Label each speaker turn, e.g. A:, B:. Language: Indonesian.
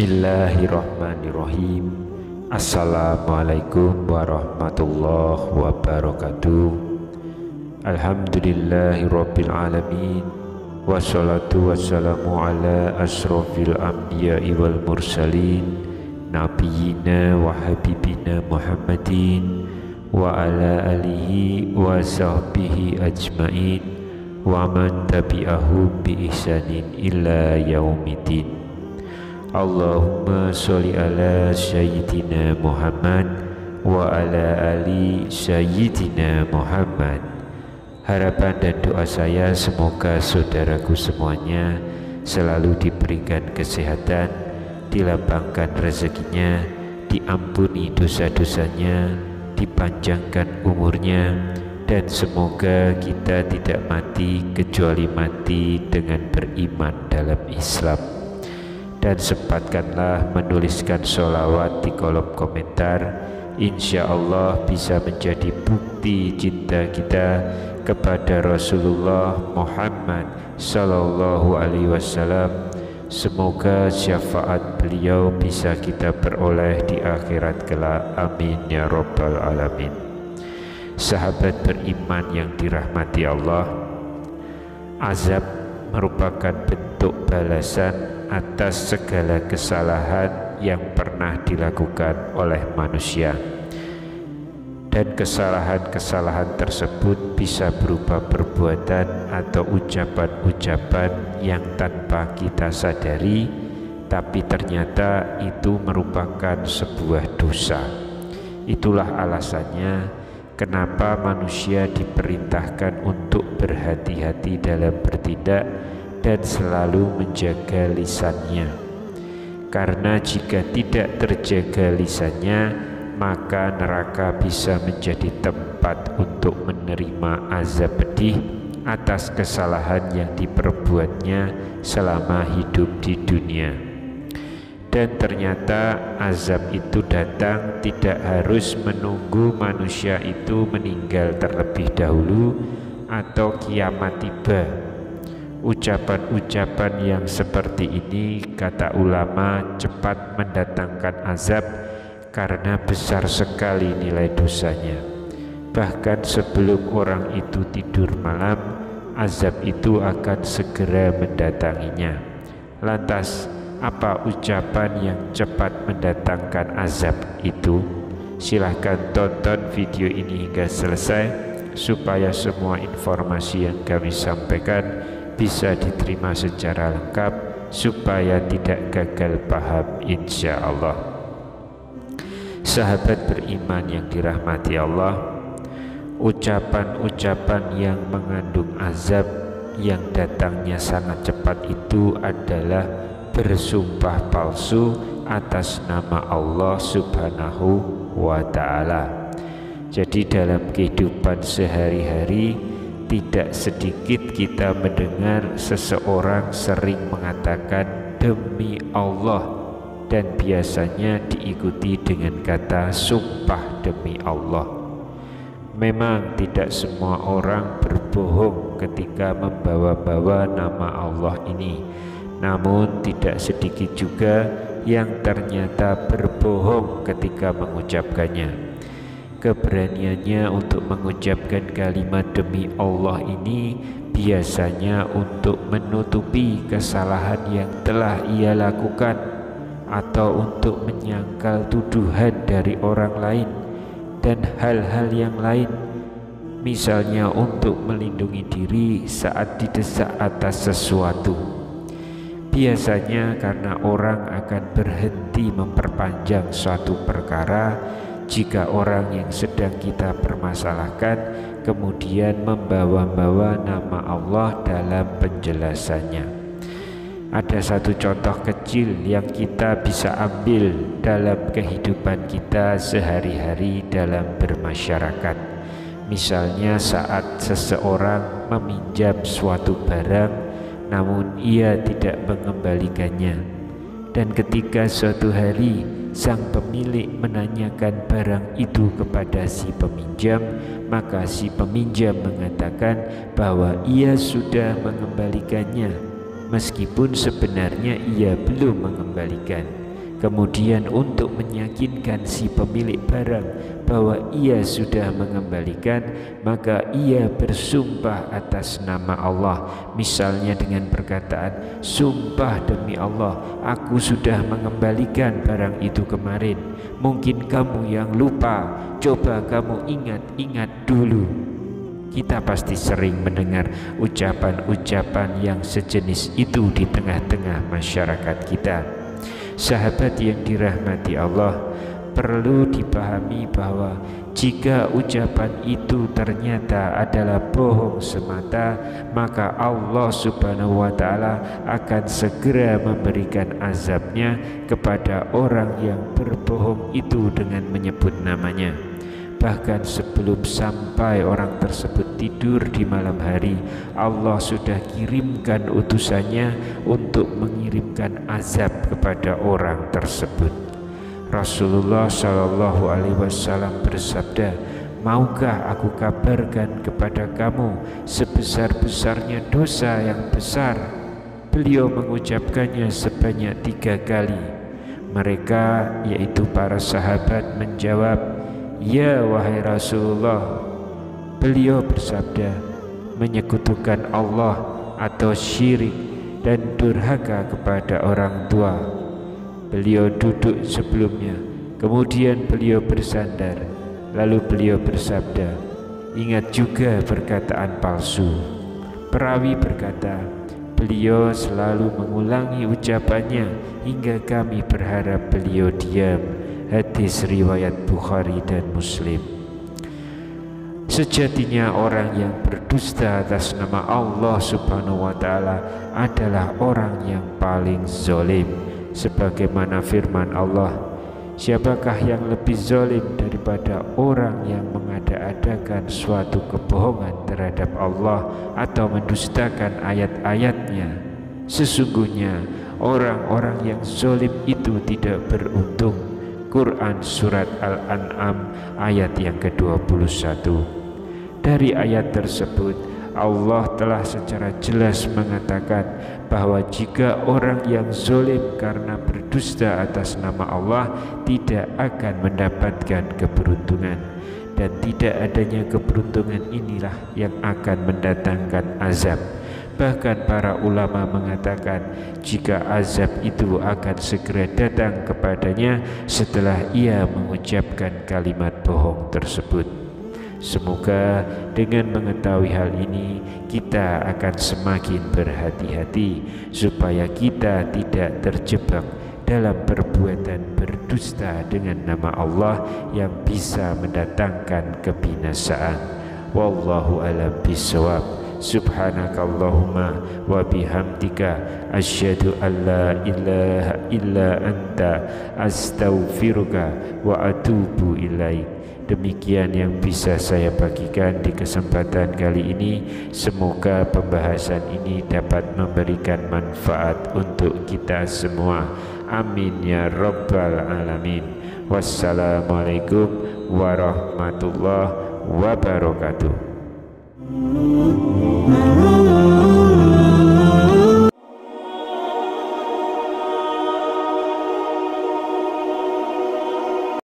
A: Bismillahirrahmanirrahim. Assalamualaikum warahmatullahi wabarakatuh. Alhamdulillahirabbil alamin. Wassalatu wassalamu ala asrofil anbiya'i wal mursalin, nabiyyina wa habibina Muhammadin wa ala alihi wa sahbihi ajmain wa man tabi'ahum bi ihsanin ila yaumiddin. Allahumma sholli ala sayyidina Muhammad wa ala ali sayyidina Muhammad. Harapan dan doa saya semoga saudaraku semuanya selalu diberikan kesehatan, dilapangkan rezekinya, diampuni dosa-dosanya, dipanjangkan umurnya, dan semoga kita tidak mati kecuali mati dengan beriman dalam Islam. Dan sempatkanlah menuliskan sholawat di kolom komentar. Insya Allah bisa menjadi bukti cinta kita kepada Rasulullah Muhammad Sallallahu Alaihi Wasallam. Semoga syafaat beliau bisa kita peroleh di akhirat kelak. Amin ya Rabbal Alamin. Sahabat beriman yang dirahmati Allah, azab merupakan bentuk balasan atas segala kesalahan yang pernah dilakukan oleh manusia, dan kesalahan-kesalahan tersebut bisa berupa perbuatan atau ucapan-ucapan yang tanpa kita sadari, tapi ternyata itu merupakan sebuah dosa. Itulah alasannya kenapa manusia diperintahkan untuk berhati-hati dalam bertindak dan selalu menjaga lisannya. Karena jika tidak terjaga lisannya, maka neraka bisa menjadi tempat untuk menerima azab pedih atas kesalahan yang diperbuatnya selama hidup di dunia. Dan ternyata azab itu datang tidak harus menunggu manusia itu meninggal terlebih dahulu atau kiamat tiba. Ucapan-ucapan yang seperti ini, kata ulama, cepat mendatangkan azab karena besar sekali nilai dosanya. Bahkan sebelum orang itu tidur malam, azab itu akan segera mendatanginya. Lantas, apa ucapan yang cepat mendatangkan azab itu? Silahkan tonton video ini hingga selesai supaya semua informasi yang kami sampaikan bisa diterima secara lengkap, supaya tidak gagal paham insya Allah. Sahabat beriman yang dirahmati Allah, ucapan-ucapan yang mengandung azab yang datangnya sangat cepat itu adalah bersumpah palsu atas nama Allah Subhanahu wa Ta'ala. Jadi dalam kehidupan sehari-hari tidak sedikit kita mendengar seseorang sering mengatakan demi Allah, dan biasanya diikuti dengan kata sumpah demi Allah. Memang tidak semua orang berbohong ketika membawa-bawa nama Allah ini, namun tidak sedikit juga yang ternyata berbohong ketika mengucapkannya. Keberaniannya untuk mengucapkan kalimat demi Allah ini biasanya untuk menutupi kesalahan yang telah ia lakukan, atau untuk menyangkal tuduhan dari orang lain dan hal-hal yang lain, misalnya untuk melindungi diri saat didesak atas sesuatu. Biasanya karena orang akan berhenti memperpanjang suatu perkara jika orang yang sedang kita permasalahkan kemudian membawa-bawa nama Allah dalam penjelasannya. Ada satu contoh kecil yang kita bisa ambil dalam kehidupan kita sehari-hari dalam bermasyarakat. Misalnya saat seseorang meminjam suatu barang namun ia tidak mengembalikannya, dan ketika suatu hari sang pemilik menanyakan barang itu kepada si peminjam, maka si peminjam mengatakan bahwa ia sudah mengembalikannya, meskipun sebenarnya ia belum mengembalikan. Kemudian untuk meyakinkan si pemilik barang bahwa ia sudah mengembalikan, maka ia bersumpah atas nama Allah, misalnya dengan perkataan, sumpah demi Allah, aku sudah mengembalikan barang itu kemarin. Mungkin kamu yang lupa, coba kamu ingat-ingat dulu. Kita pasti sering mendengar ucapan-ucapan yang sejenis itu di tengah-tengah masyarakat kita. Sahabat yang dirahmati Allah, perlu dipahami bahwa jika ucapan itu ternyata adalah bohong semata, maka Allah Subhanahu wa Ta'ala akan segera memberikan azabnya kepada orang yang berbohong itu dengan menyebut namanya. Bahkan sebelum sampai orang tersebut tidur di malam hari, Allah sudah kirimkan utusannya untuk mengirimkan azab kepada orang tersebut. Rasulullah Shallallahu Alaihi Wasallam bersabda, maukah aku kabarkan kepada kamu sebesar-besarnya dosa yang besar? Beliau mengucapkannya sebanyak 3 kali. Mereka, yaitu para sahabat, menjawab, ya wahai Rasulullah. Beliau bersabda, menyekutukan Allah atau syirik dan durhaka kepada orang tua. Beliau duduk sebelumnya, kemudian beliau bersandar, lalu beliau bersabda, ingat juga perkataan palsu. Perawi berkata, beliau selalu mengulangi ucapannya hingga kami berharap beliau diam. Hadis riwayat Bukhari dan Muslim. Sejatinya orang yang berdusta atas nama Allah Subhanahu wa Ta'ala adalah orang yang paling zalim. Sebagaimana firman Allah, siapakah yang lebih zalim daripada orang yang mengada-adakan suatu kebohongan terhadap Allah atau mendustakan ayat-ayatnya? Sesungguhnya orang-orang yang zalim itu tidak beruntung. Quran Surat Al-An'am ayat yang ke-21. Dari ayat tersebut, Allah telah secara jelas mengatakan bahwa jika orang yang zalim karena berdusta atas nama Allah tidak akan mendapatkan keberuntungan, dan tidak adanya keberuntungan inilah yang akan mendatangkan azab. Bahkan para ulama mengatakan jika azab itu akan segera datang kepadanya setelah ia mengucapkan kalimat bohong tersebut. Semoga dengan mengetahui hal ini kita akan semakin berhati-hati supaya kita tidak terjebak dalam perbuatan berdusta dengan nama Allah yang bisa mendatangkan kebinasaan. Wallahu a'lam bishawab. Subhanakallahumma wa bihamdika asyhadu an la ilaha illa anta astaghfiruka wa atubu ilaik. Demikian yang bisa saya bagikan di kesempatan kali ini. Semoga pembahasan ini dapat memberikan manfaat untuk kita semua. Amin ya rabbal alamin. Wassalamualaikum warahmatullahi wabarakatuh.